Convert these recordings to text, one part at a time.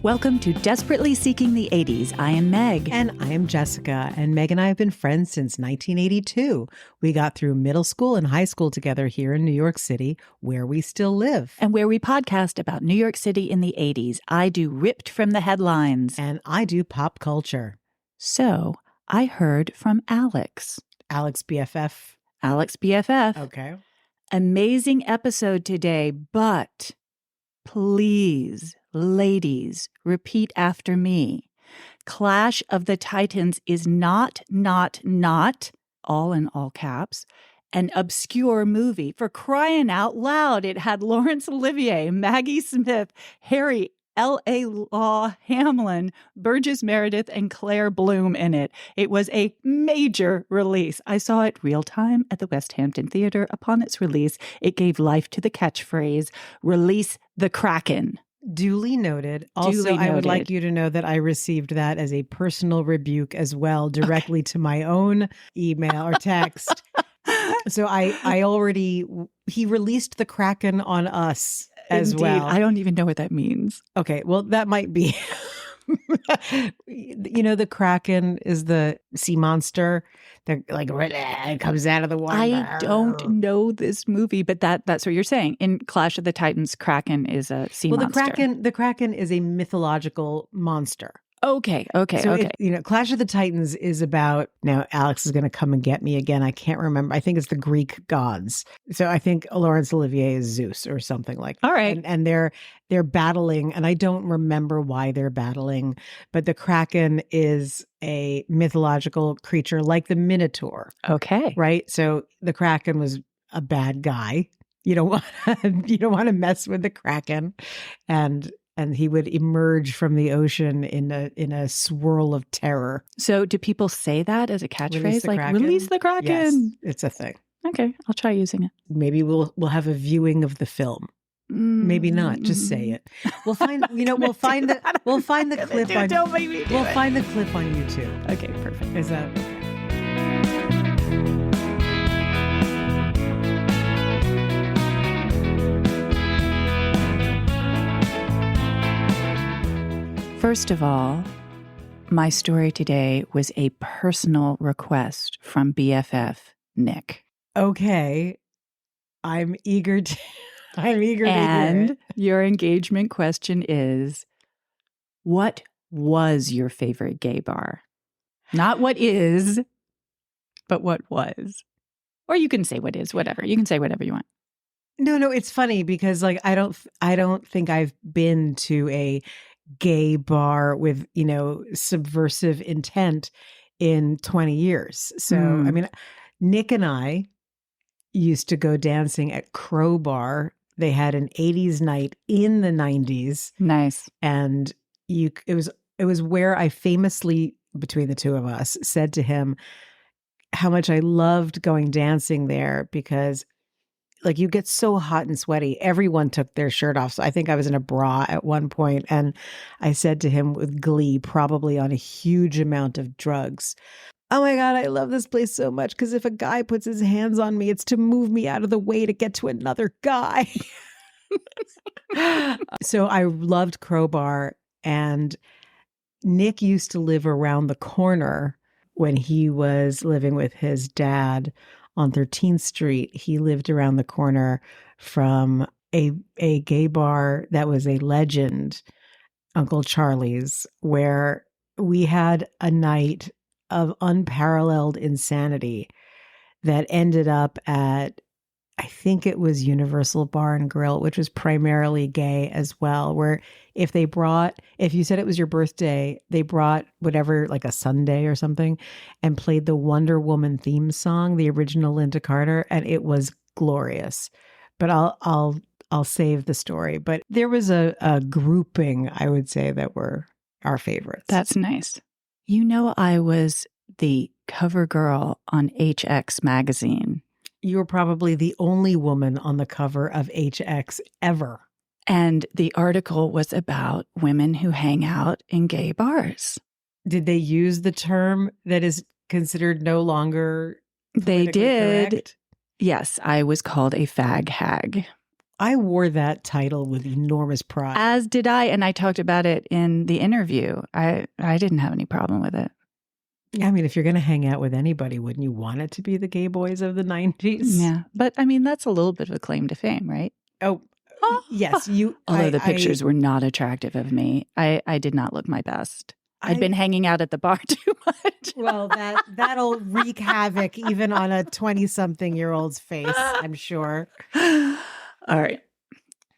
Welcome to Desperately Seeking the 80s. I am Meg. And I am Jessica. And Meg and I have been friends since 1982. We got through middle school and high school together here in New York City, where we still live. And where we podcast about New York City in the 80s. I do Ripped from the Headlines. And I do pop culture. So I heard from Alex. Alex BFF. Alex BFF. Okay. Amazing episode today, but please, ladies, repeat after me. Clash of the Titans is not, all in all caps, an obscure movie. For crying out loud, it had Laurence Olivier, Maggie Smith, Harry L.A. Law Hamlin, Burgess Meredith, and Claire Bloom in it. It was a major release. I saw it real time at the West Hampton Theater. Upon its release, it gave life to the catchphrase, "Release the Kraken." Duly noted. Also, I would like you to know that I received that as a personal rebuke as well, directly to my own email or text. So he released the Kraken on us as Indeed. well. I don't even know what that means. Okay, well, that might be. The Kraken is the sea monster that it comes out of the water. I don't know this movie, but that's what you're saying. In Clash of the Titans, Kraken is a sea monster. The Kraken is a mythological monster. Okay. Clash of the Titans is about, now Alex is going to come and get me again. I can't remember. I think it's the Greek gods. So I think Laurence Olivier is Zeus or something like that. All right. And they're battling, and I don't remember why they're battling, but the Kraken is a mythological creature like the Minotaur. Okay. Right? So the Kraken was a bad guy. You don't want to mess with the Kraken. And he would emerge from the ocean in a swirl of terror. So do people say that as a catchphrase? Release the Kraken? Yes, it's a thing. Okay, I'll try using it. Maybe we'll have a viewing of the film. Maybe not. Just say it. We'll find we'll find the clip on Don't make me do We'll it. find the clip on YouTube. Okay, perfect. Is that First of all, my story today was a personal request from BFF Nick. okay? I'm eager to hear And it. your engagement question is, what was your favorite gay bar? Not what is, but what was. Or you can say what is, whatever. You can say whatever you want. No, it's funny because I don't think I've been to a gay bar with, subversive intent in 20 years. So, I mean, Nick and I used to go dancing at Crowbar. They had an 80s night in the 90s. Nice. And it was where I famously, between the two of us, said to him how much I loved going dancing there because you get so hot and sweaty. Everyone took their shirt off. So I think I was in a bra at one point. And I said to him with glee, probably on a huge amount of drugs, "Oh my God, I love this place so much because if a guy puts his hands on me, it's to move me out of the way to get to another guy." So I loved Crowbar. And Nick used to live around the corner when he was living with his dad on 13th Street. He lived around the corner from a gay bar that was a legend, Uncle Charlie's, where we had a night of unparalleled insanity that ended up at, I think it was Universal Bar and Grill, which was primarily gay as well, where if you said it was your birthday, they brought whatever, like a sundae or something, and played the Wonder Woman theme song, the original Linda Carter, and it was glorious. But I'll save the story. But there was a grouping, I would say, that were our favorites. That's nice. I was the cover girl on HX magazine. You were probably the only woman on the cover of HX ever. And the article was about women who hang out in gay bars. Did they use the term that is considered no longer They did. correct? Yes, I was called a fag hag. I wore that title with enormous pride. As did I, and I talked about it in the interview. I didn't have any problem with it. I mean, if you're going to hang out with anybody, wouldn't you want it to be the gay boys of the 90s? Yeah, but I mean, that's a little bit of a claim to fame, right? Oh, yes. Although the pictures were not attractive of me. I did not look my best. I'd been hanging out at the bar too much. Well, that'll wreak havoc even on a 20-something-year-old's face, I'm sure. All right.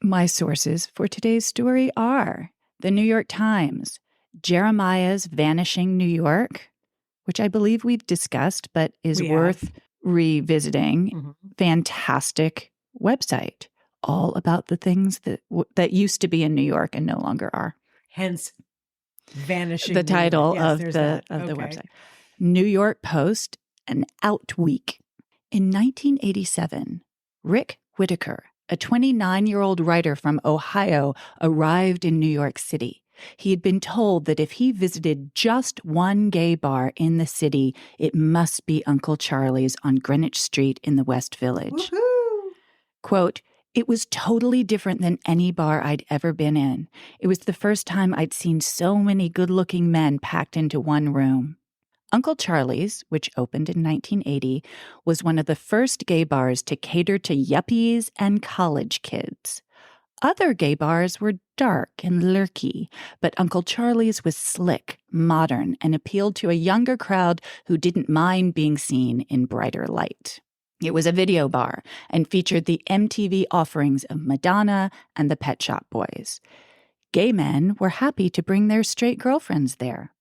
My sources for today's story are the New York Times, Jeremiah's Vanishing New York, which I believe we've discussed, but is worth revisiting. Mm-hmm. Fantastic website, all about the things that used to be in New York and no longer are. Hence, Vanishing. The title yes, of the website. New York Post, an out week. In 1987, Rick Whitaker, a 29-year-old writer from Ohio, arrived in New York City. He had been told that if he visited just one gay bar in the city, it must be Uncle Charlie's on Greenwich Street in the West Village. Woohoo! Quote, "It was totally different than any bar I'd ever been in. It was the first time I'd seen so many good-looking men packed into one room." Uncle Charlie's, which opened in 1980, was one of the first gay bars to cater to yuppies and college kids. Other gay bars were dark and lurky, but Uncle Charlie's was slick, modern, and appealed to a younger crowd who didn't mind being seen in brighter light. It was a video bar and featured the MTV offerings of Madonna and the Pet Shop Boys. Gay men were happy to bring their straight girlfriends there.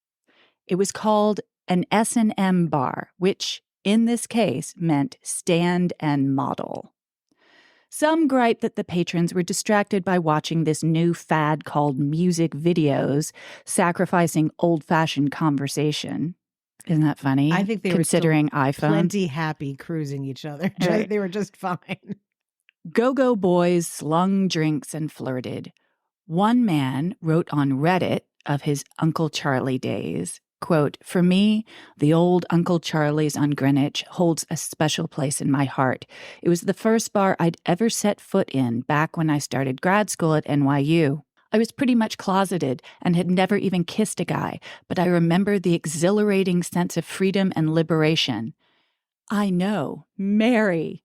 It was called an S&M bar, which, in this case, meant stand and model. Some gripe that the patrons were distracted by watching this new fad called music videos, sacrificing old-fashioned conversation. Isn't that funny? I think they considering were iPhone. Plenty happy cruising each other. Right. They were just fine. Go-go boys slung drinks and flirted. One man wrote on Reddit of his Uncle Charlie days, quote, "For me, the old Uncle Charlie's on Greenwich holds a special place in my heart. It was the first bar I'd ever set foot in back when I started grad school at NYU. I was pretty much closeted and had never even kissed a guy, but I remember the exhilarating sense of freedom and liberation. I know, Mary,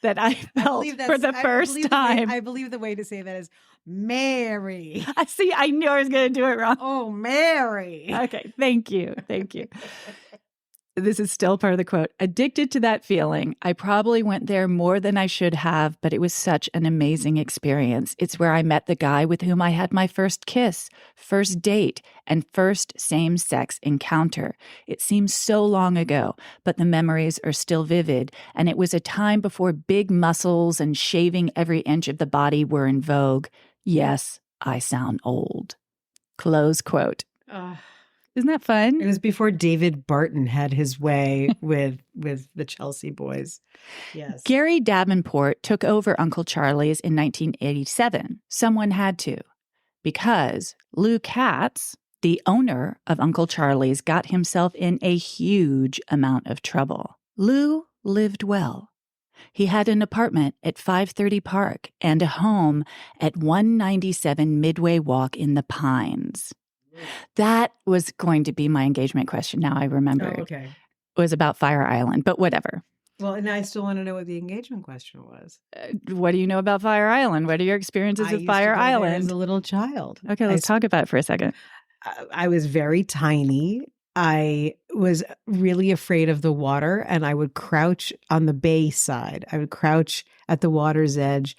that I felt for the first time." I believe the way to say that is Mary. See, I knew I was going to do it wrong. Oh, Mary. Okay, thank you. Thank you. This is still part of the quote. "Addicted to that feeling. I probably went there more than I should have, but it was such an amazing experience. It's where I met the guy with whom I had my first kiss, first date, and first same-sex encounter. It seems so long ago, but the memories are still vivid, and it was a time before big muscles and shaving every inch of the body were in vogue. Yes, I sound old." Close quote. Isn't that fun? It was before David Barton had his way with the Chelsea boys. Yes. Gary Davenport took over Uncle Charlie's in 1987. Someone had to, because Lou Katz, the owner of Uncle Charlie's, got himself in a huge amount of trouble. Lou lived well. He had an apartment at 530 Park and a home at 197 Midway Walk in the Pines. That was going to be my engagement question. Now I remember. Oh, okay. It was about Fire Island, but whatever. Well, and I still want to know what the engagement question was. What do you know about Fire Island? What are your experiences with Fire Island? As a little child. Okay, let's talk about it for a second. I was very tiny. I was really afraid of the water, and I would crouch on the bay side. I would crouch at the water's edge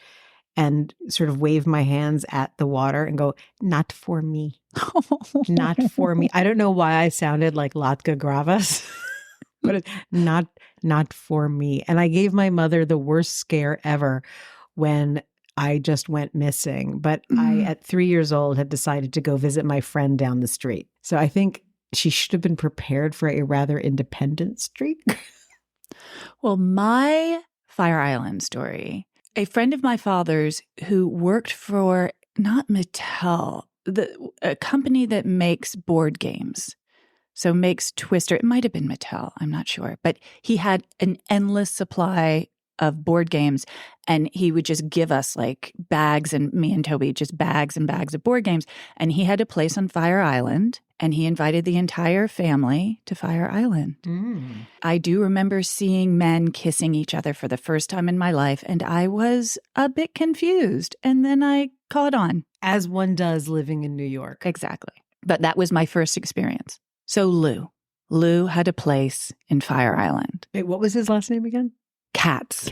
and sort of wave my hands at the water and go, "Not for me. Not for me." I don't know why I sounded like Latka Gravas, but it's not for me. And I gave my mother the worst scare ever when I just went missing. But I, at 3 years old, had decided to go visit my friend down the street. So I think she should have been prepared for a rather independent streak. Well, my Fire Island story, a friend of my father's who worked for, not Mattel, a company that makes board games. So makes Twister. It might have been Mattel. I'm not sure. But he had an endless supply of board games, and he would just give us like bags, and me and Toby just bags and bags of board games. And he had a place on Fire Island, and he invited the entire family to Fire Island. I do remember seeing men kissing each other for the first time in my life, and I was a bit confused. And then I caught on. As one does living in New York. Exactly. But that was my first experience. So Lou had a place in Fire Island. Wait, what was his last name again? Katz.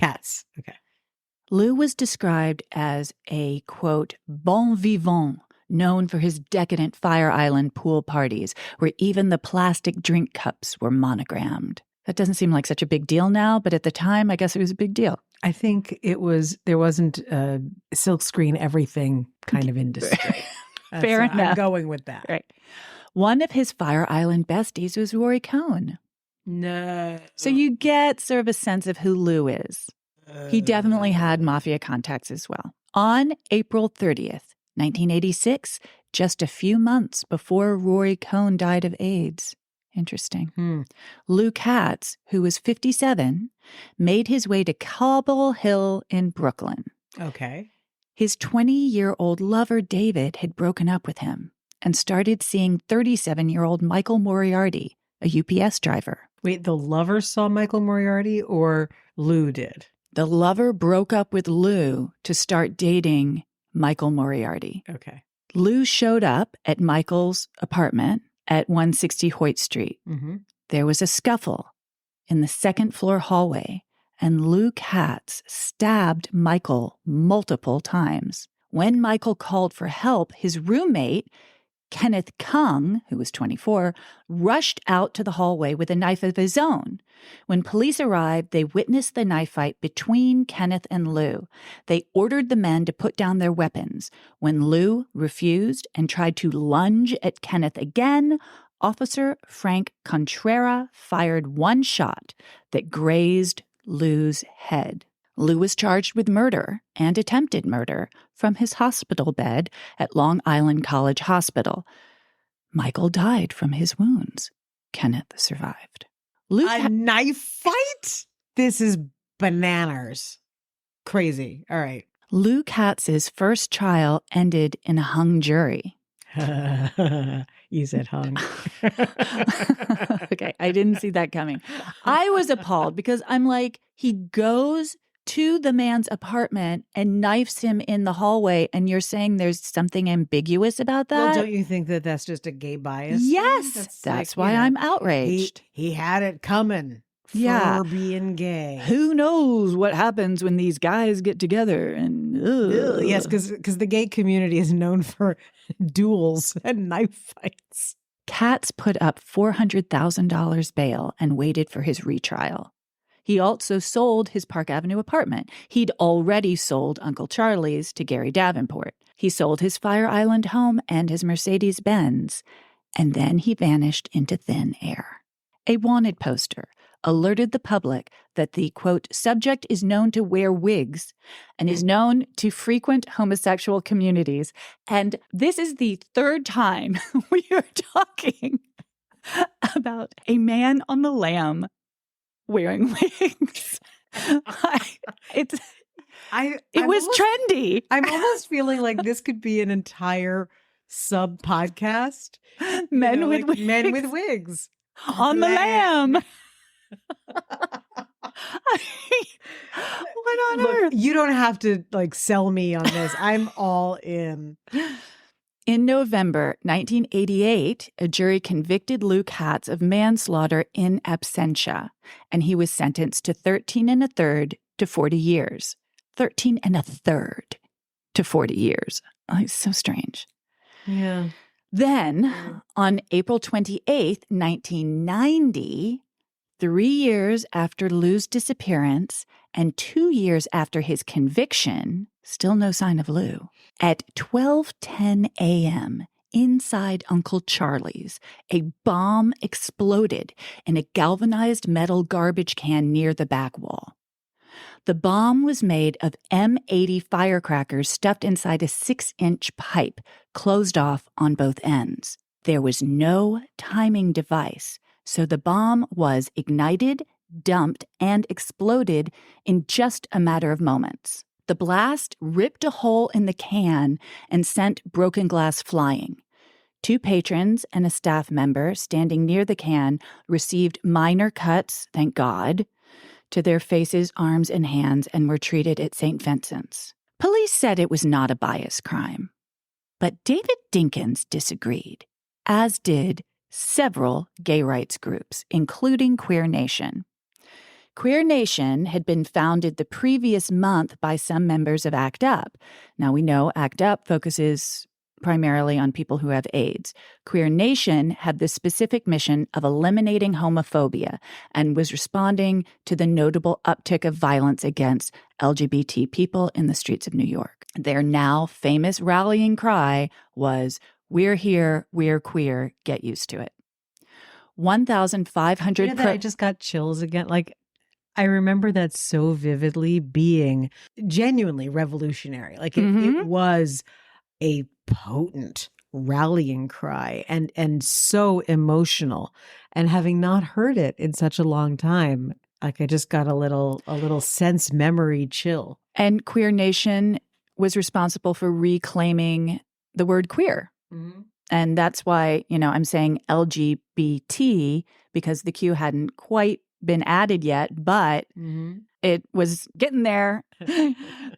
Okay. Lou was described as a, quote, bon vivant, known for his decadent Fire Island pool parties, where even the plastic drink cups were monogrammed. That doesn't seem like such a big deal now, but at the time, I guess it was a big deal. I think there wasn't a silkscreen everything kind of industry. Fair enough. I'm going with that. Right. One of his Fire Island besties was Rory Cohn. No. So you get sort of a sense of who Lou is. He definitely had mafia contacts as well. On April 30th, 1986, just a few months before Rory Cohn died of AIDS. Interesting. Lou Katz, who was 57, made his way to Cobble Hill in Brooklyn. Okay. His 20-year-old lover, David, had broken up with him and started seeing 37-year-old Michael Moriarty, a UPS driver. Wait, the lover saw Michael Moriarty or Lou did? The lover broke up with Lou to start dating Michael Moriarty. Okay. Lou showed up at Michael's apartment at 160 Hoyt Street. There was a scuffle in the second-floor hallway, and Lou Katz stabbed Michael multiple times. When Michael called for help, his roommate, Kenneth Kung, who was 24, rushed out to the hallway with a knife of his own. When police arrived, they witnessed the knife fight between Kenneth and Lou. They ordered the men to put down their weapons. When Lou refused and tried to lunge at Kenneth again, Officer Frank Contrera fired one shot that grazed Lou's head. Lou was charged with murder and attempted murder from his hospital bed at Long Island College Hospital. Michael died from his wounds. Kenneth survived. A knife fight? This is bananas. Crazy. All right. Lou Katz's first trial ended in a hung jury. You said hung. Okay, I didn't see that coming. I was appalled because I'm like, he goes to the man's apartment and knifes him in the hallway, and you're saying there's something ambiguous about that? Well, don't you think that that's just a gay bias? Yes, that's why I'm outraged. He had it coming for being gay. Who knows what happens when these guys get together? And yes, because the gay community is known for duels and knife fights. Katz put up $400,000 bail and waited for his retrial. He also sold his Park Avenue apartment. He'd already sold Uncle Charlie's to Gary Davenport. He sold his Fire Island home and his Mercedes-Benz, and then he vanished into thin air. A wanted poster alerted the public that the, quote, subject is known to wear wigs and is known to frequent homosexual communities. And this is the third time we are talking about a man on the lam wearing wigs. It was trendy. I'm almost feeling like this could be an entire sub podcast. Men with wigs on the lam. What on earth? You don't have to sell me on this. I'm all in. In November 1988, a jury convicted Lou Katz of manslaughter in absentia, and he was sentenced to 13 1/3 to 40 years. 13 1/3 to 40 years. Oh, it's so strange. Yeah. Then, on April 28th, 1990, 3 years after Lou's disappearance and 2 years after his conviction, still no sign of Lou. At 12:10 a.m., inside Uncle Charlie's, a bomb exploded in a galvanized metal garbage can near the back wall. The bomb was made of M80 firecrackers stuffed inside a 6-inch pipe, closed off on both ends. There was no timing device, so the bomb was ignited dumped, and exploded in just a matter of moments. The blast ripped a hole in the can and sent broken glass flying. 2 patrons and a staff member standing near the can received minor cuts, thank God, to their faces, arms, and hands and were treated at St. Vincent's. Police said it was not a bias crime. But David Dinkins disagreed, as did several gay rights groups, including Queer Nation. Queer Nation had been founded the previous month by some members of ACT UP. Now we know ACT UP focuses primarily on people who have AIDS. Queer Nation had the specific mission of eliminating homophobia and was responding to the notable uptick of violence against LGBT people in the streets of New York. Their now famous rallying cry was, "We're here, we're queer, get used to it." 1,500 I just got chills again. I remember that so vividly, being genuinely revolutionary. It was a potent rallying cry and so emotional. And having not heard it in such a long time, I just got a little sense memory chill. And Queer Nation was responsible for reclaiming the word queer. Mm-hmm. And that's why, I'm saying LGBT, because the Q hadn't quite been added yet, but it was getting there.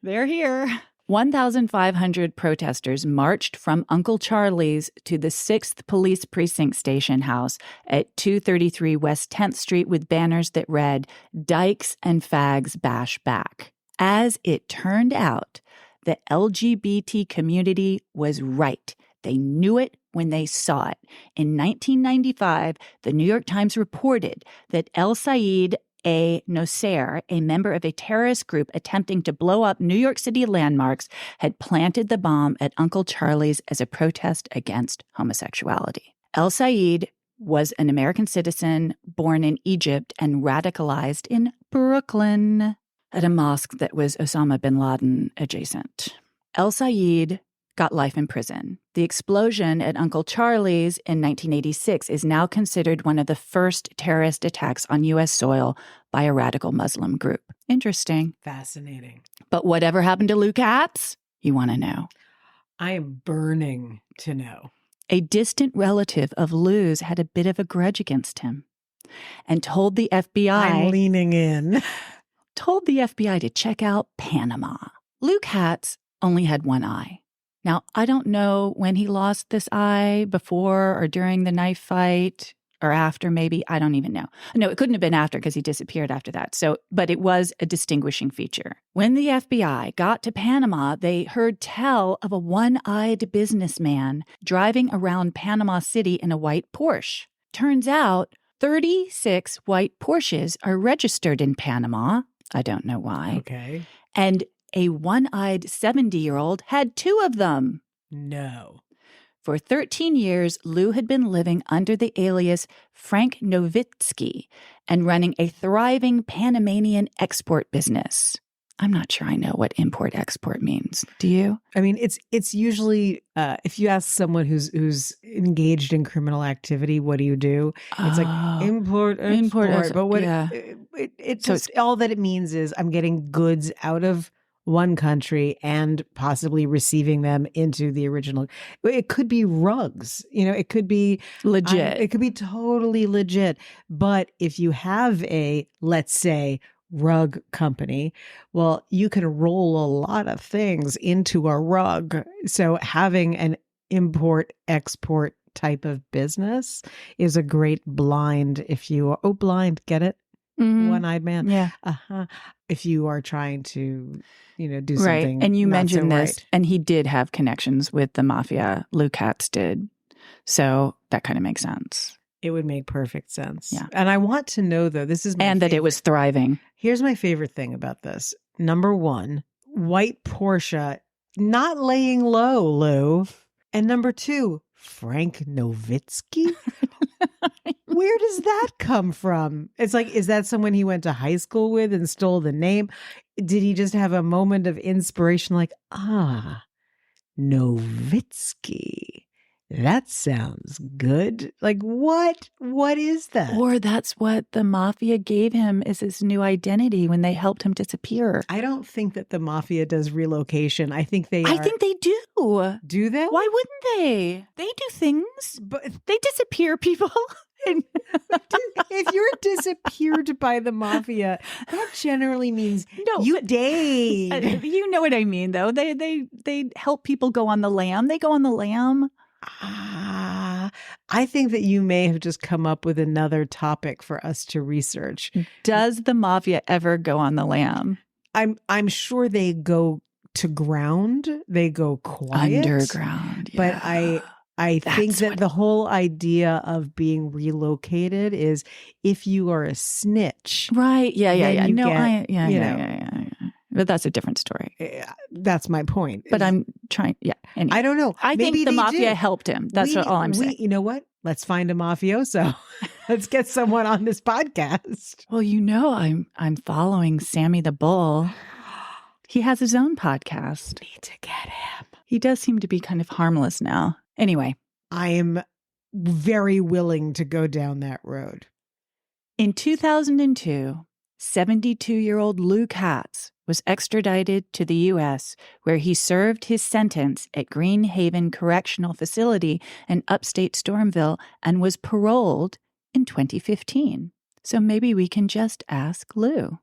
They're here. 1,500 protesters marched from Uncle Charlie's to the 6th Police Precinct Station House at 233 West 10th Street with banners that read, "Dykes and Fags Bash Back." As it turned out, the LGBT community was right. They knew it when they saw it. In 1995, the New York Times reported that El Sayed A. Nosair, a member of a terrorist group attempting to blow up New York City landmarks, had planted the bomb at Uncle Charlie's as a protest against homosexuality. El Sayed was an American citizen born in Egypt and radicalized in Brooklyn at a mosque that was Osama bin Laden adjacent. El Sayed got life in prison. The explosion at Uncle Charlie's in 1986 is now considered one of the first terrorist attacks on U.S. soil by a radical Muslim group. Interesting. Fascinating. But whatever happened to Lou Katz? You want to know. I am burning to know. A distant relative of Lou's had a bit of a grudge against him and told the FBI... I'm leaning in. Told the FBI to check out Panama. Lou Katz only had one eye. Now, I don't know when he lost this eye, before or during the knife fight or after, maybe. I don't even know. No, it couldn't have been after because he disappeared after that. But it was a distinguishing feature. When the FBI got to Panama, they heard tell of a one-eyed businessman driving around Panama City in a white Porsche. Turns out 36 white Porsches are registered in Panama. I don't know why. Okay. And a one-eyed 70-year-old had 2 of them. No. For 13 years, Lou had been living under the alias Frank Novitsky and running a thriving Panamanian export business. I'm not sure I know what import-export means. Do you? I mean, it's usually, if you ask someone who's engaged in criminal activity, what do you do? It's like import, export. But what it's just all that it means is I'm getting goods out of one country and possibly receiving them into the original. It could be rugs, it could be legit. It could be totally legit. But if you have a, let's say, rug company, well, you can roll a lot of things into a rug. So having an import export type of business is a great blind. If you are, blind, get it? Mm-hmm. One-eyed man. Yeah. If you are trying to, do something. Right. And you mentioned this, right. And he did have connections with the mafia. Lou Katz did. So that kind of makes sense. It would make perfect sense. Yeah. And I want to know, though, this is my And favorite. that it was thriving. Here's my favorite thing about this. Number 1, white Porsche, not laying low, Lou. And number 2, Frank Novitsky? Where does that come from? It's like, is that someone he went to high school with and stole the name? Did he just have a moment of inspiration like, Novitsky? that sounds good. Like, what? What is that? Or that's what the mafia gave him as his new identity when they helped him disappear. I don't think that the mafia does relocation. I think they I think they do. Do they? Why wouldn't they? They do things. But They disappear people. if you're disappeared by the mafia, that generally means No, you died. You know what I mean, though. They help people go on the lam. They go on the lam. I think that you may have just come up with another topic for us to research. Does the mafia ever go on the lam? I'm sure they go to ground. They go quiet. Underground. But Yeah. I think That's that what- the whole idea of being relocated is if you are a snitch. Right. Yeah. Then you No, get, yeah. But that's a different story. That's my point. But I'm trying. Yeah. Anyway. I don't know. I Maybe think the they mafia do. helped him. That's all I'm saying. You know what? Let's find a mafioso. Let's get someone on this podcast. Well, I'm following Sammy the Bull. He has his own podcast. Need to get him. He does seem to be kind of harmless now. Anyway, I am very willing to go down that road. in 2002, 72-year-old Lou Katz was extradited to the U.S., where he served his sentence at Green Haven Correctional Facility in upstate Stormville and was paroled in 2015. So maybe we can just ask Lou.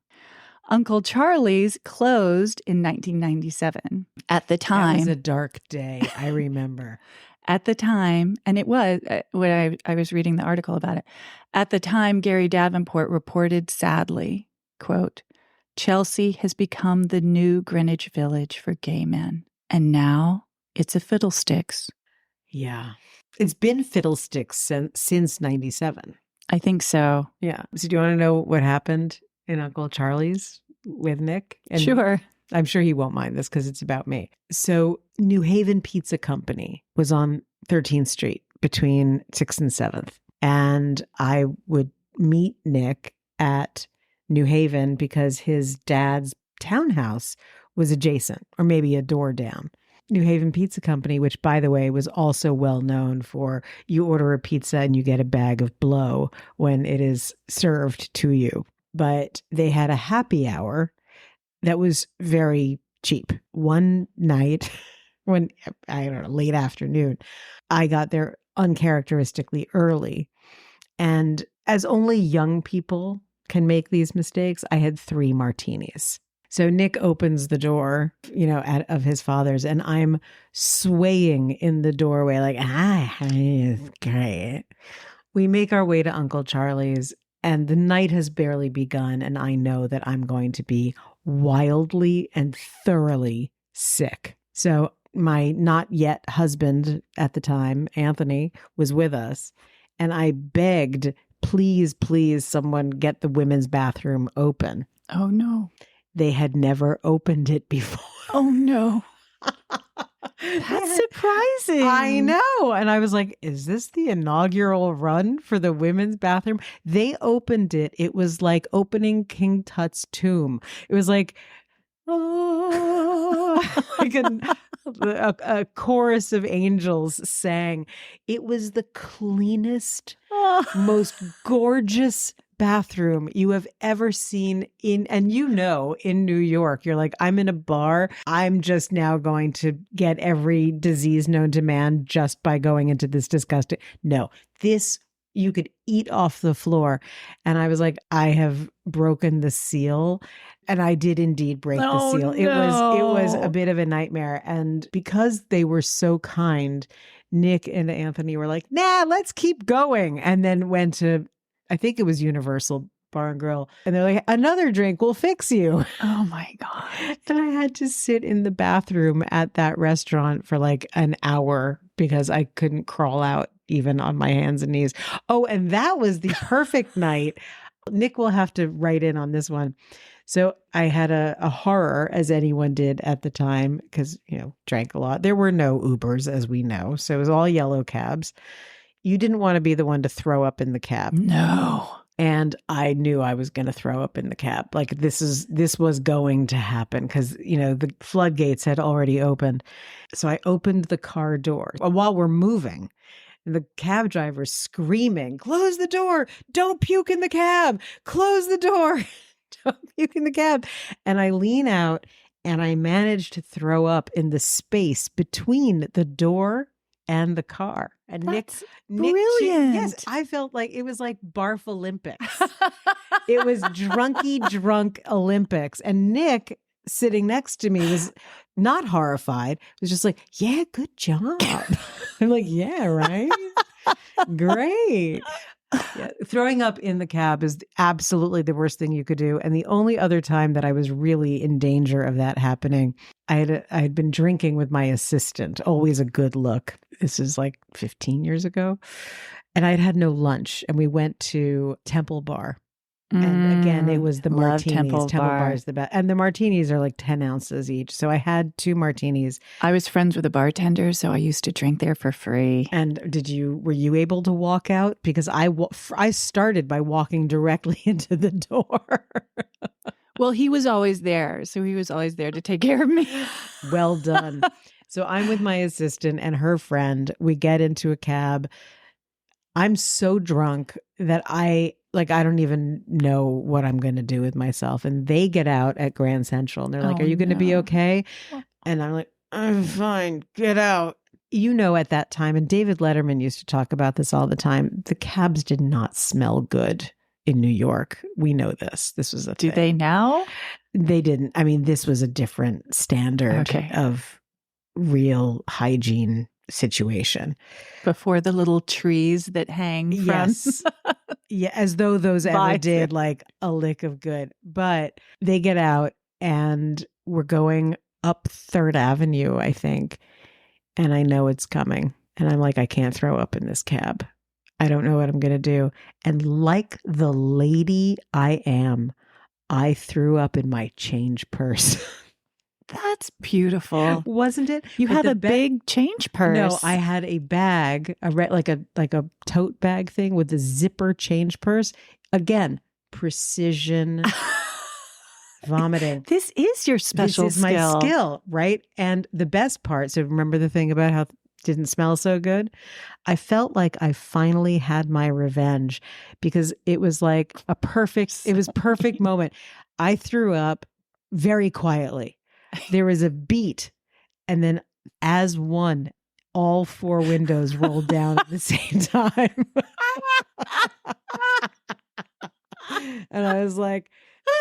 Uncle Charlie's closed in 1997. At the time, That was a dark day, I remember. At the time, and it was when I was reading the article about it, at the time, Gary Davenport reported sadly, quote, "Chelsea has become the new Greenwich Village for gay men. And now it's a fiddlesticks." Yeah. It's been fiddlesticks since 97. I think so. Yeah. So do you want to know what happened in Uncle Charlie's with Nick? And Sure. I'm sure he won't mind this because it's about me. So New Haven Pizza Company was on 13th Street between 6th and 7th. And I would meet Nick at New Haven because his dad's townhouse was adjacent, or maybe a door down. New Haven Pizza Company, which, by the way, was also well known for you order a pizza and you get a bag of blow when it is served to you. But they had a happy hour that was very cheap. One night, when, I don't know, late afternoon, I got there uncharacteristically early. And as only young people can make these mistakes, I had 3 martinis. So Nick opens the door, of his father's, and I'm swaying in the doorway like, it's great. We make our way to Uncle Charlie's, and the night has barely begun, and I know that I'm going to be wildly and thoroughly sick. So my not yet husband at the time, Anthony, was with us, and I begged, please, someone get the women's bathroom open. Oh, no. They had never opened it before. Oh, no. That's surprising. I know. And I was like, is this the inaugural run for the women's bathroom? They opened it. It was like opening King Tut's tomb. It was like, like a chorus of angels sang. It was the cleanest, most gorgeous bathroom you have ever seen in New York. You're like, I'm in a bar. I'm just now going to get every disease known to man just by going into this disgusting. No, this you could eat off the floor. And I was like, I have broken the seal. And I did indeed break the seal. No. It was a bit of a nightmare. And because they were so kind, Nick and Anthony were like, nah, let's keep going. And then went to, I think it was Universal Bar and Grill. And they're like, another drink will fix you. Oh my God. And I had to sit in the bathroom at that restaurant for like an hour because I couldn't crawl out even on my hands and knees. Oh, and that was the perfect night. Nick will have to write in on this one. So I had a horror, as anyone did at the time, because, drank a lot. There were no Ubers, as we know. So it was all yellow cabs. You didn't want to be the one to throw up in the cab. No. And I knew I was going to throw up in the cab. Like this was going to happen because, the floodgates had already opened. So I opened the car door while we're moving. And the cab driver's screaming, "Close the door. Don't puke in the cab. Close the door. Don't puke in the cab." And I lean out and I managed to throw up in the space between the door and the car. And That's Nick, brilliant. yes, I felt like it was like Barf Olympics. It was drunky drunk Olympics. And Nick sitting next to me was not horrified. Was just like, "Yeah, good job." I'm like, "Yeah, right. Great." Yeah, throwing up in the cab is absolutely the worst thing you could do. And the only other time that I was really in danger of that happening, I had been drinking with my assistant, always a good look. This is like 15 years ago. And I'd had no lunch and we went to Temple Bar. And again, it was the martinis. Temple Bar is the best. And the martinis are like 10 ounces each. So I had 2 martinis. I was friends with a bartender, so I used to drink there for free. And were you able to walk out? Because I started by walking directly into the door. Well, he was always there. So he was always there to take care of me. Well done. So I'm with my assistant and her friend. We get into a cab. I'm so drunk that I don't even know what I'm going to do with myself. And they get out at Grand Central and they're like, "Are you going to be okay?" And I'm like, "I'm fine. Get out." At that time, and David Letterman used to talk about this all the time, the cabs did not smell good in New York. We know this. This was a thing. Do they now? They didn't. I mean, this was a different standard of real hygiene situation. Before the little trees that hang from. Yes. Yeah, as though those ever did like a lick of good. But they get out and we're going up 3rd Avenue, I think. And I know it's coming. And I'm like, I can't throw up in this cab. I don't know what I'm going to do. And like the lady I am, I threw up in my change purse. That's beautiful. Wasn't it? You had a big change purse. No, I had a bag, like a tote bag thing with a zipper change purse. Again, precision vomiting. This is your special This is skill. my skill, right? And the best part, so remember the thing about how it didn't smell so good? I felt like I finally had my revenge because it was like perfect moment. I threw up very quietly. There was a beat, and then as one, all 4 windows rolled down at the same time. And I was like,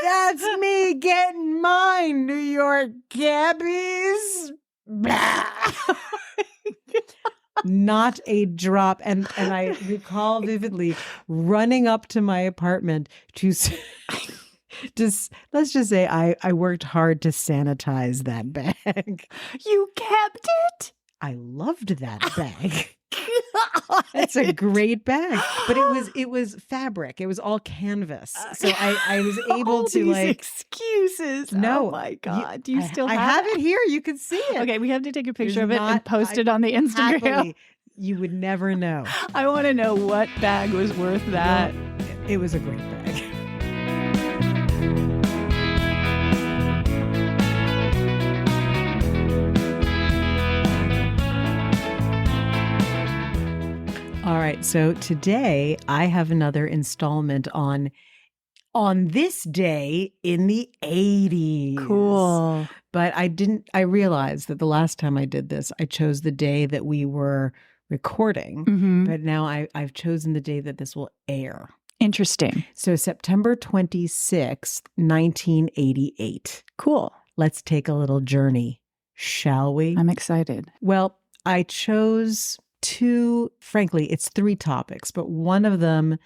"That's me getting mine, New York cabbies." Not a drop. And I recall vividly running up to my apartment to let's just say I worked hard to sanitize that bag. You kept it? I loved that bag. It's a great bag, but it was fabric. It was all canvas, so I was able all to these like excuses. No, oh my God! Do you still? I have it here. You can see it. Okay, we have to take a picture of it and post it on the Instagram. Happily, you would never know. I want to know what bag was worth that. Well, it was a great bag. All right, so today I have another installment on this day in the 80s. Cool. But I realized that the last time I did this, I chose the day that we were recording, but now I've chosen the day that this will air. Interesting. So September 26th, 1988. Cool. Let's take a little journey, shall we? I'm excited. Well, I chose frankly, it's 3 topics, but one of them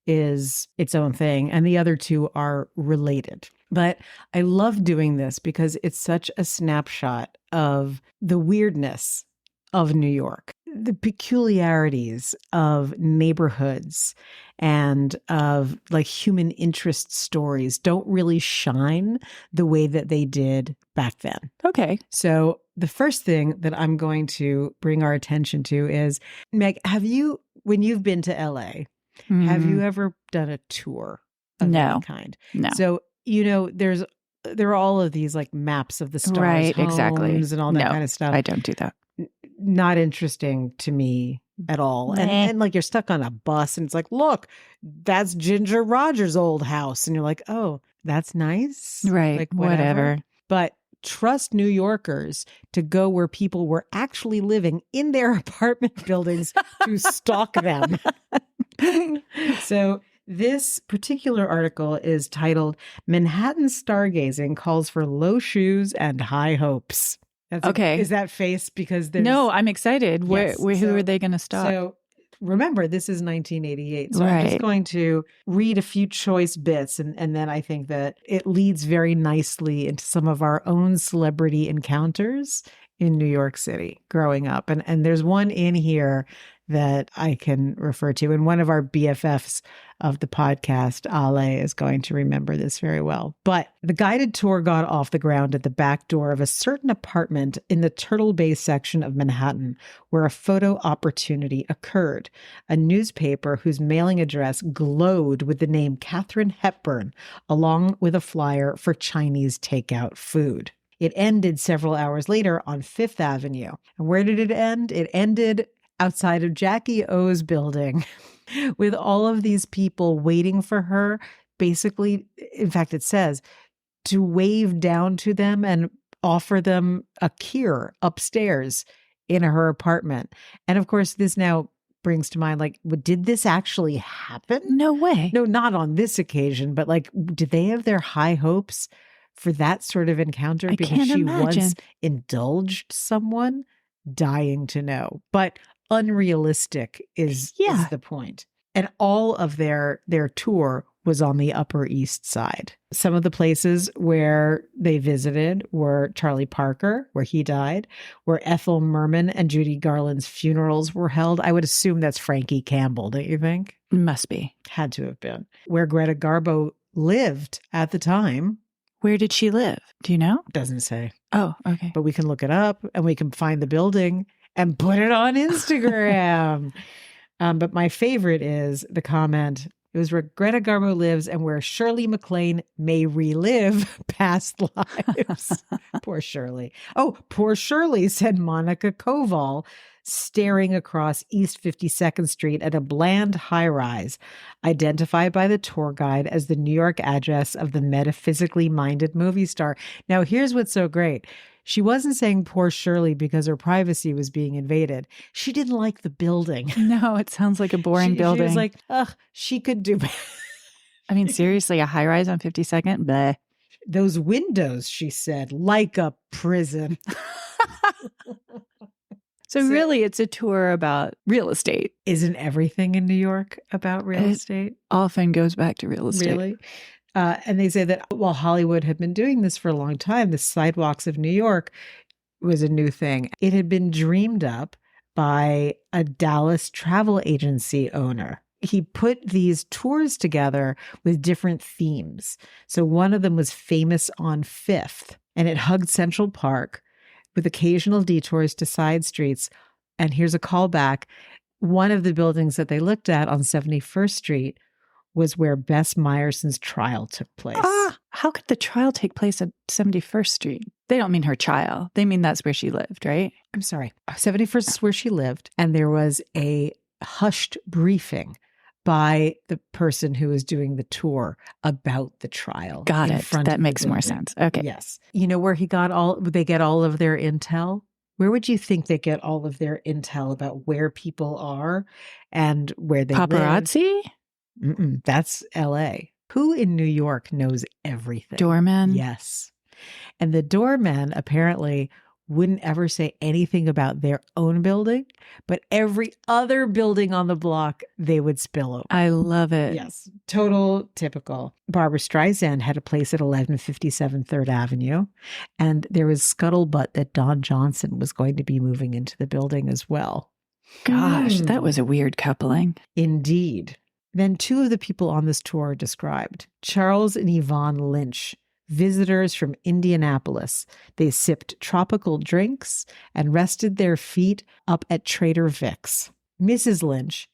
is its own thing and the other 2 are related. But I love doing this because it's such a snapshot of the weirdness of New York, the peculiarities of neighborhoods and of like human interest stories don't really shine the way that they did back then. Okay. So the first thing that I'm going to bring our attention to is, Meg, when you've been to LA, Have Mm, you ever done a tour of No. any kind? No. So, there are all of these like maps of the stars' Right, homes exactly. and all that No, kind of stuff. I don't do that. Not interesting to me at all. Meh. And like you're stuck on a bus and it's like, look, that's Ginger Rogers' old house. And you're like, oh, that's nice. Right, Like whatever. But trust New Yorkers to go where people were actually living in their apartment buildings to stalk them. So this particular article is titled Manhattan Stargazing Calls for Low Shoes and High Hopes. Okay. Is that face? Because there's No, I'm excited. Yes. Who are they going to stalk? So remember, this is 1988. So I'm just Right. going to read a few choice bits. And then I think that it leads very nicely into some of our own celebrity encounters in New York City growing up. And there's one in here that I can refer to. And one of our BFFs of the podcast, Ale, is going to remember this very well. But the guided tour got off the ground at the back door of a certain apartment in the Turtle Bay section of Manhattan, where a photo opportunity occurred. A newspaper whose mailing address glowed with the name Katharine Hepburn, along with a flyer for Chinese takeout food. It ended several hours later on Fifth Avenue. And where did it end? It ended outside of Jackie O's building with all of these people waiting for her. Basically, in fact, it says to wave down to them and offer them a cure upstairs in her apartment. And of course, this now brings to mind, like, did this actually happen? No way. No, not on this occasion, but like, did they have their high hopes for that sort of encounter? I Because can't she imagine. once indulged someone? Dying to know. But unrealistic is the point. And all of their tour was on the Upper East Side. Some of the places where they visited were Charlie Parker, where he died, where Ethel Merman and Judy Garland's funerals were held. I would assume that's Frankie Campbell, don't you think? Must be. Had to have been. Where Greta Garbo lived at the time. Where did she live? Do you know? Doesn't say. Oh, okay. But we can look it up and we can find the building and put it on Instagram. But my favorite is the comment. It was where Greta Garbo lives and where Shirley MacLaine may relive past lives. Poor Shirley. Oh, poor Shirley, said Monica Koval, staring across East 52nd Street at a bland high-rise, identified by the tour guide as the New York address of the metaphysically minded movie star. Now, here's what's so great. She wasn't saying poor Shirley because her privacy was being invaded. She didn't like the building. No, it sounds like a boring building. She was like, ugh, she could do better. I mean, seriously, a high rise on 52nd? Bleh. Those windows, she said, like a prison. So really, it's a tour about real estate. Isn't everything in New York about real estate? Often goes back to real estate. Really? And they say that while Hollywood had been doing this for a long time, the sidewalks of New York was a new thing. It had been dreamed up by a Dallas travel agency owner. He put these tours together with different themes. So one of them was Famous on Fifth, and it hugged Central Park with occasional detours to side streets. And here's a callback. One of the buildings that they looked at on 71st Street was where Bess Meyerson's trial took place. How could the trial take place at 71st Street? They don't mean her trial. They mean that's where she lived, right? I'm sorry. 71st is where she lived. And there was a hushed briefing by the person who was doing the tour about the trial. Got it. That makes more sense. Okay. Yes. You know where they get all of their intel? Where would you think they get all of their intel about where people are and where they live? Paparazzi? That's LA. Who in New York knows everything? Doorman? Yes. And the doorman apparently wouldn't ever say anything about their own building, but every other building on the block, they would spill over. I love it. Yes. Total typical. Barbara Streisand had a place at 1157 3rd Avenue, and there was scuttlebutt that Don Johnson was going to be moving into the building as well. Gosh, that was a weird coupling. Indeed. Then two of the people on this tour are described. Charles and Yvonne Lynch, visitors from Indianapolis. They sipped tropical drinks and rested their feet up at Trader Vic's. Mrs. Lynch,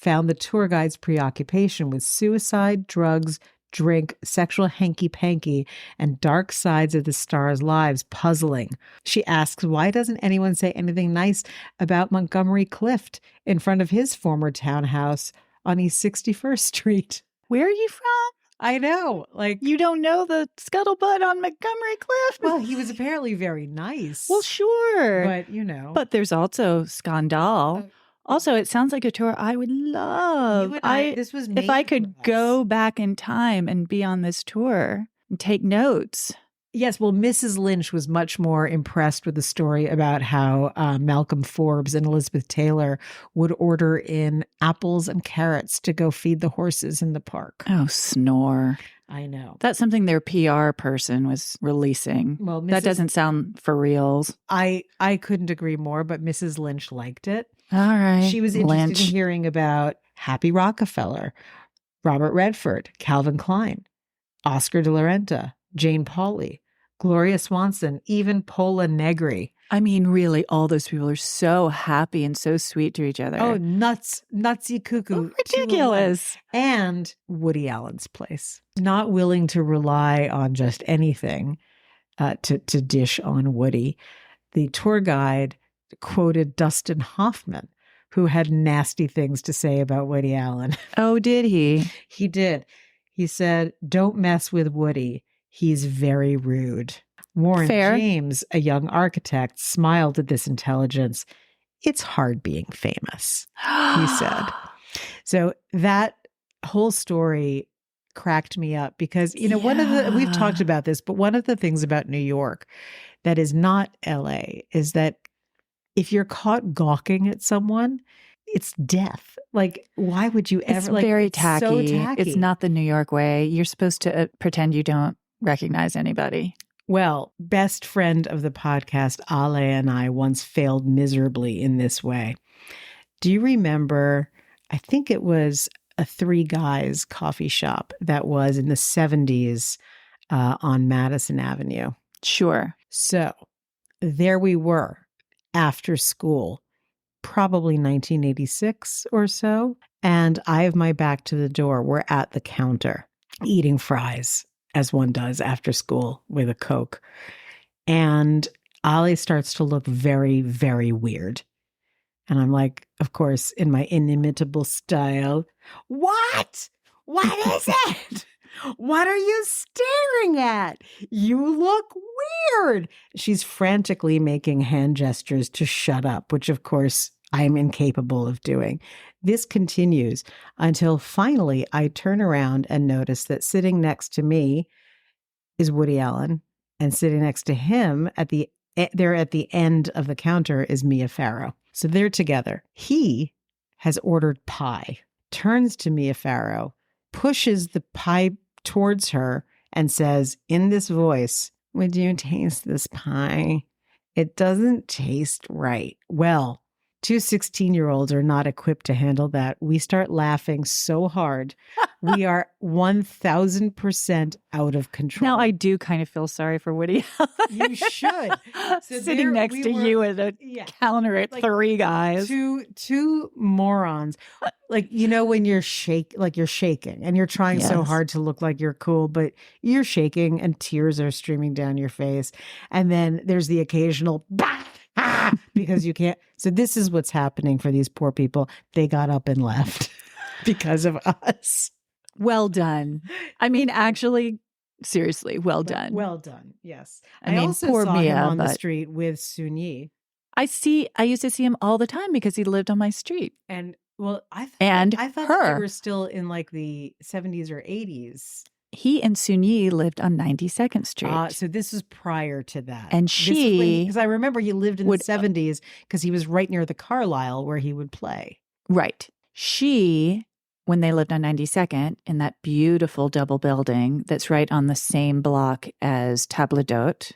found the tour guide's preoccupation with suicide, drugs, drink, sexual hanky-panky, and dark sides of the stars' lives puzzling. She asks, why doesn't anyone say anything nice about Montgomery Clift in front of his former townhouse on East 61st Street? Where are you from? I know. Like, You don't know the scuttlebutt on Montgomery Clift? well, he was apparently very nice. Well, sure. But, you know. But there's also Scandal. Also, it sounds like a tour I would love. You and this was if I made could for us. go back in time and be on this tour and take notes. Yes, well, Mrs. Lynch was much more impressed with the story about how Malcolm Forbes and Elizabeth Taylor would order in apples and carrots to go feed the horses in the park. Oh, snore. I know. That's something their PR person was releasing. Well, that doesn't sound for reals. I couldn't agree more, but Mrs. Lynch liked it. All right. She was interested Lynch. in hearing about Happy Rockefeller, Robert Redford, Calvin Klein, Oscar de la Renta, Jane Pauley, Gloria Swanson, even Pola Negri. I mean, really, all those people are so happy and so sweet to each other. Oh, nutsy cuckoo. Ridiculous. And Woody Allen's place. Not willing to rely on just anything to dish on Woody. The tour guide quoted Dustin Hoffman, who had nasty things to say about Woody Allen. Oh, did he? He did. He said, "Don't mess with Woody. He's very rude." Warren Fair. James, a young architect, smiled at this intelligence. "It's hard being famous," he said. So that whole story cracked me up because, you know, we've talked about this, but one of the things about New York that is not LA is that if you're caught gawking at someone, it's death. Like, why would you ever? It's like, very it's tacky. so tacky. It's not the New York way. You're supposed to pretend you don't recognize anybody. Well, best friend of the podcast, Ale, and I once failed miserably in this way. Do you remember, I think it was a Three Guys coffee shop that was in the 70s on Madison Avenue? Sure. So there we were after school, probably 1986 or so. And I have my back to the door. We're at the counter eating fries, as one does after school with a Coke. And Ollie starts to look very, very weird. And I'm like, of course, in my inimitable style, "What? What is it? What are you staring at? You look weird." She's frantically making hand gestures to shut up, which of course I am incapable of doing. This continues until finally I turn around and notice that sitting next to me is Woody Allen, and sitting next to him at the end of the counter is Mia Farrow. So they're together. He has ordered pie, turns to Mia Farrow, pushes the pie towards her and says in this voice, "Would you taste this pie? It doesn't taste right." Well, two 16-year-olds are not equipped to handle that. We start laughing so hard. We are 1,000% out of control. Now, I do kind of feel sorry for Woody Allen. You should. So Sitting next to you at a counter at like Three Guys. Two morons. Like, you know, when you're shaking and you're trying so Yes. hard to look like you're cool, but you're shaking and tears are streaming down your face. And then there's the occasional bah! Because you can't. So this is what's happening for these poor people. They got up and left because of us. Well done. I mean, actually, seriously, well done. Well done. Yes. I mean, also poor saw Mia, him on the but- street with Sun Yi. I used to see him all the time because he lived on my street. And well, I thought that her. they were still in like the 70s or 80s. He and Sun Yi lived on 92nd Street. So this was prior to that. And because I remember he lived in would- the 70s because he was right near the Carlisle where he would play. Right. She, when they lived on 92nd in that beautiful double building that's right on the same block as Table d'Hôte,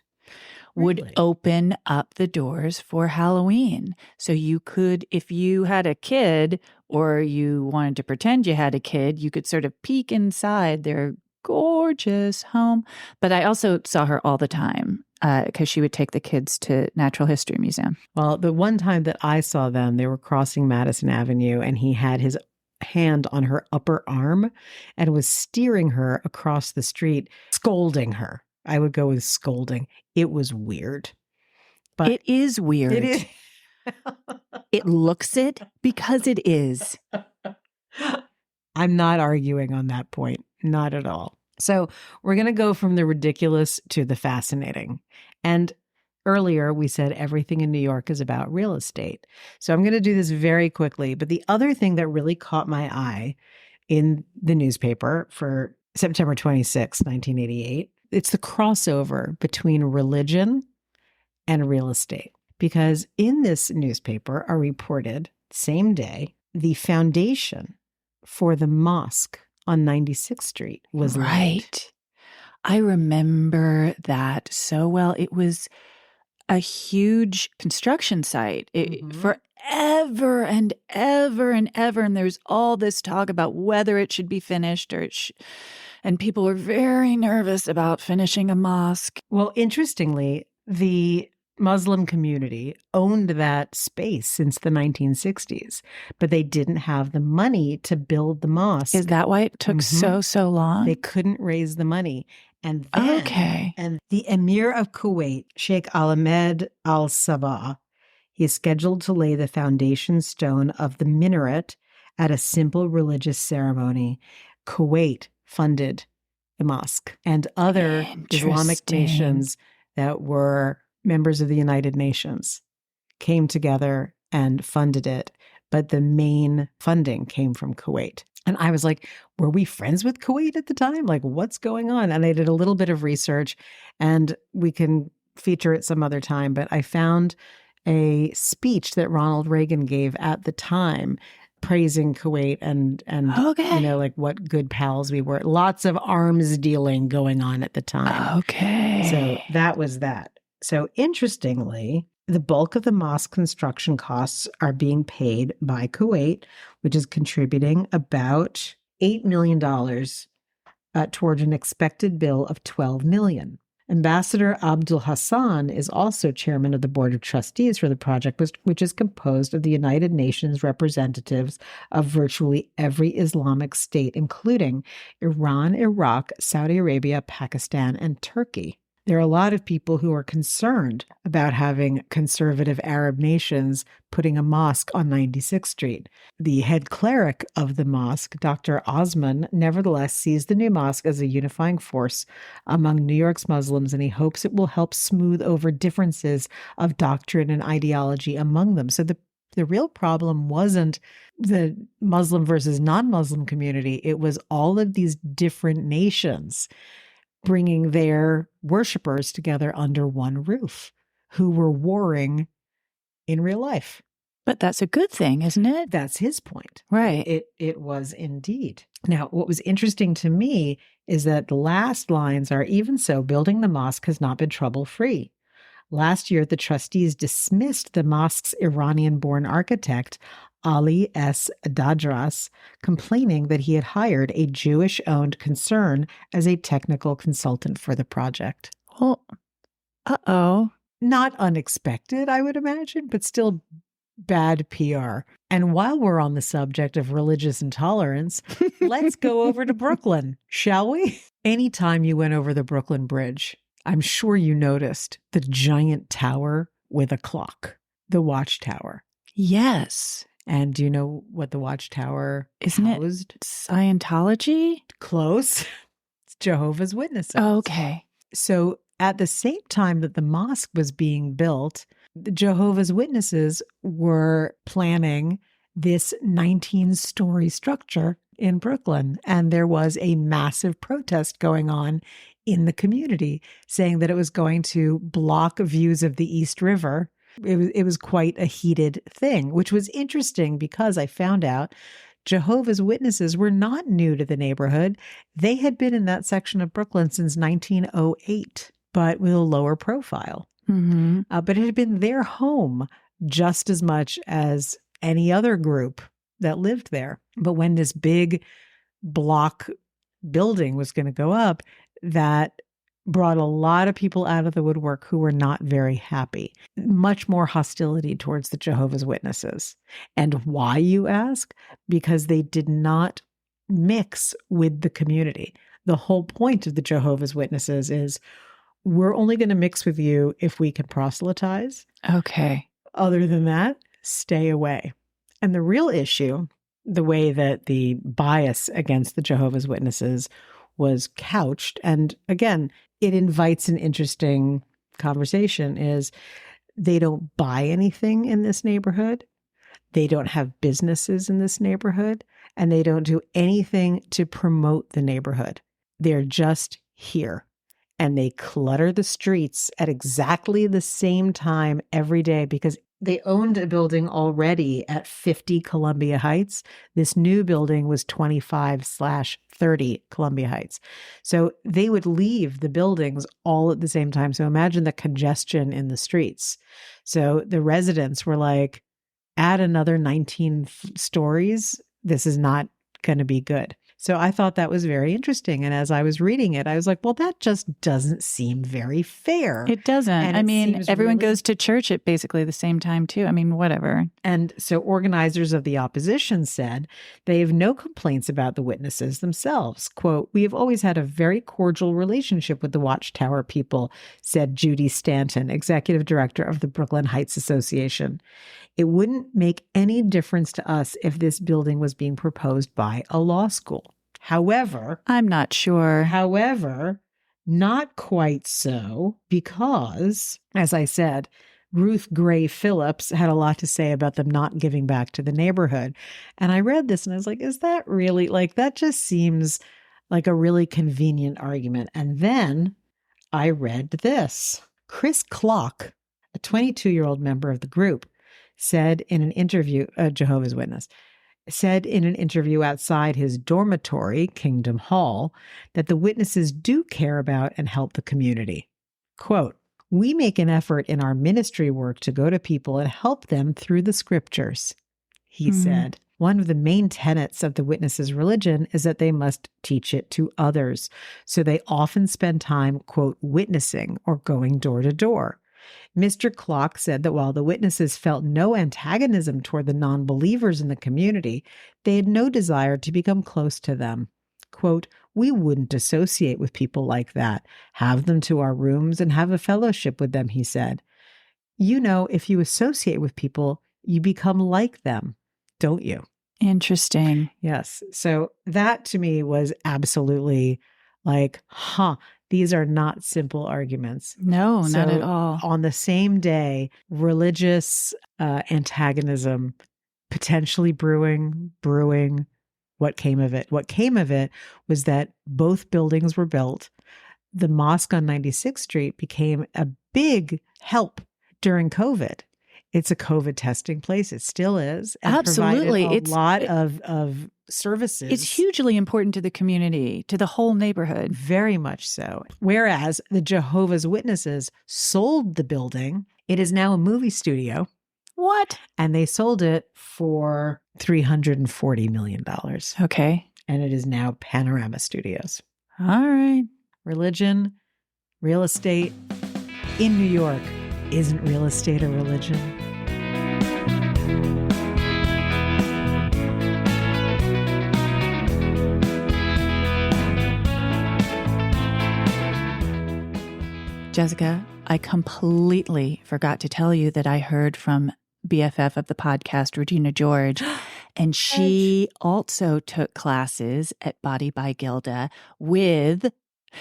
would Really? open up the doors for Halloween. So you could, if you had a kid or you wanted to pretend you had a kid, you could sort of peek inside their gorgeous home. But I also saw her all the time because she would take the kids to Natural History Museum. Well, the one time that I saw them, they were crossing Madison Avenue and he had his hand on her upper arm and was steering her across the street, scolding her. I would go with scolding. It was weird. But it is weird. It is. It looks it because it is. I'm not arguing on that point. Not at all. So we're going to go from the ridiculous to the fascinating. And earlier we said everything in New York is about real estate. So I'm going to do this very quickly. But the other thing that really caught my eye in the newspaper for September 26, 1988, it's the crossover between religion and real estate. Because in this newspaper are reported, same day, the foundation for the mosque on 96th Street was laid. Right. I remember that so well. It was a huge construction site forever and ever and ever. And there's all this talk about whether it should be finished or and people were very nervous about finishing a mosque. Well, interestingly, the Muslim community owned that space since the 1960s, but they didn't have the money to build the mosque. Is that why it took so long? They couldn't raise the money. And then, and the Emir of Kuwait, Sheikh Ahmed Al Sabah, he is scheduled to lay the foundation stone of the minaret at a simple religious ceremony. Kuwait funded the mosque, and other Islamic nations that were members of the United Nations came together and funded it. But the main funding came from Kuwait. And I was like, were we friends with Kuwait at the time? Like, what's going on? And I did a little bit of research, and we can feature it some other time. But I found a speech that Ronald Reagan gave at the time praising Kuwait and you know, like what good pals we were. Lots of arms dealing going on at the time. Okay. So that was that. So interestingly, the bulk of the mosque construction costs are being paid by Kuwait, which is contributing about $8 million toward an expected bill of $12 million. Ambassador Abdul Hassan is also chairman of the board of trustees for the project, which is composed of the United Nations representatives of virtually every Islamic state, including Iran, Iraq, Saudi Arabia, Pakistan, and Turkey. There are a lot of people who are concerned about having conservative Arab nations putting a mosque on 96th Street. The head cleric of the mosque, Dr. Osman, nevertheless sees the new mosque as a unifying force among New York's Muslims, and he hopes it will help smooth over differences of doctrine and ideology among them. So the real problem wasn't the Muslim versus non-Muslim community. It was all of these different nations bringing their worshipers together under one roof who were warring in real life. But that's a good thing, isn't it? That's his point. Right. It was indeed. Now, what was interesting to me is that the last lines are, even so, building the mosque has not been trouble-free. Last year, the trustees dismissed the mosque's Iranian-born architect, Ali S. Dadras, complaining that he had hired a Jewish-owned concern as a technical consultant for the project. Well, Not unexpected, I would imagine, but still bad PR. And while we're on the subject of religious intolerance, let's go over to Brooklyn, shall we? Anytime you went over the Brooklyn Bridge, I'm sure you noticed the giant tower with a clock, the Watchtower. Yes. And do you know what the Watchtower Isn't housed? It Scientology? Close. It's Jehovah's Witnesses. Okay. So at the same time that the mosque was being built, the Jehovah's Witnesses were planning this 19-story structure in Brooklyn. And there was a massive protest going on in the community saying that it was going to block views of the East River. It was quite a heated thing, which was interesting because I found out Jehovah's Witnesses were not new to the neighborhood. They had been in that section of Brooklyn since 1908, but with a lower profile. Mm-hmm. But it had been their home just as much as any other group that lived there. But when this big block building was going to go up, that brought a lot of people out of the woodwork who were not very happy. Much more hostility towards the Jehovah's Witnesses. And why, you ask? Because they did not mix with the community. The whole point of the Jehovah's Witnesses is we're only going to mix with you if we can proselytize. Okay. Other than that, stay away. And the real issue, the way that the bias against the Jehovah's Witnesses was couched, and again, it invites an interesting conversation, is they don't buy anything in this neighborhood. They don't have businesses in this neighborhood, and they don't do anything to promote the neighborhood. They're just here. And they clutter the streets at exactly the same time every day because they owned a building already at 50 Columbia Heights. This new building was 25/30 Columbia Heights. So they would leave the buildings all at the same time. So imagine the congestion in the streets. So the residents were like, add another 19 stories. This is not going to be good. So I thought that was very interesting. And as I was reading it, I was like, well, that just doesn't seem very fair. It doesn't. And I it mean, seems everyone really- goes to church at basically the same time, too. I mean, whatever. And so organizers of the opposition said they have no complaints about the witnesses themselves. Quote, "We have always had a very cordial relationship with the Watchtower people," said Judy Stanton, executive director of the Brooklyn Heights Association. "It wouldn't make any difference to us if this building was being proposed by a law school. However, I'm not sure. not quite so, because, as I said, Ruth Gray Phillips had a lot to say about them not giving back to the neighborhood. And I read this and I was like, is that really, like, that just seems like a really convenient argument. And then I read this. Chris Clock, a 22-year-old member of the group, said in an interview, a Jehovah's Witness, said in an interview outside his dormitory, Kingdom Hall, that the witnesses do care about and help the community. Quote, "We make an effort in our ministry work to go to people and help them through the scriptures," he said. "One of the main tenets of the witnesses' religion is that they must teach it to others. So they often spend time, quote, witnessing or going door to door." Mr. Clock said that while the witnesses felt no antagonism toward the non-believers in the community, they had no desire to become close to them. Quote, "We wouldn't associate with people like that, have them to our rooms and have a fellowship with them," he said. "You know, if you associate with people, you become like them, don't you?" Interesting. Yes. So that to me was absolutely like, these are not simple arguments. No, not So at all. On the same day, religious antagonism potentially brewing. What came of it? What came of it was that both buildings were built. The mosque on 96th Street became a big help during COVID. It's a COVID testing place. It still is. And Absolutely. provided a lot of services. It's hugely important to the community, to the whole neighborhood. Very much so. Whereas the Jehovah's Witnesses sold the building. It is now a movie studio. What? And they sold it for $340 million. Okay. And it is now Panorama Studios. All right. Religion, real estate in New York. Isn't real estate a religion? Jessica, I completely forgot to tell you that I heard from BFF of the podcast, Regina George, and she also took classes at Body by Gilda with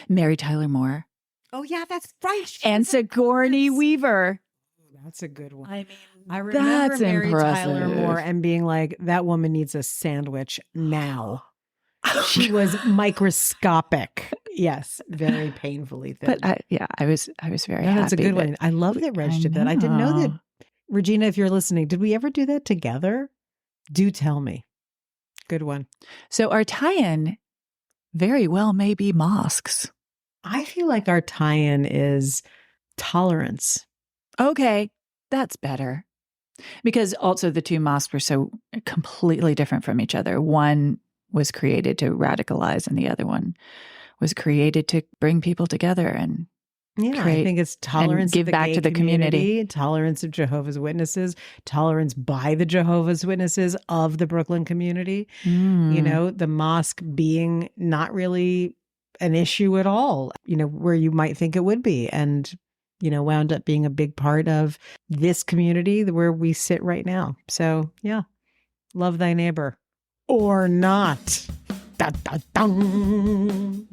Mary Tyler Moore. Oh, yeah, that's right. And Sigourney Weaver. That's a good one. I mean, I remember that's Mary impressive. Tyler Moore and being like, that woman needs a sandwich now. She was microscopic. Yes, very painfully thin. But I was very happy. That's a good one. I love that Reg did that. I didn't know that. Regina, if you're listening, did we ever do that together? Do tell me. Good one. So our tie-in very well may be mosques. I feel like our tie-in is tolerance. Okay, that's better. Because also the two mosques were so completely different from each other. One was created to radicalize and the other one was created to bring people together and I think it's tolerance give of the back gay to the community, tolerance of Jehovah's Witnesses, tolerance by the Jehovah's Witnesses of the Brooklyn community. The mosque being not really an issue at all, where you might think it would be, and wound up being a big part of this community where we sit right now. So yeah, love thy neighbor or not. Da, da, dum.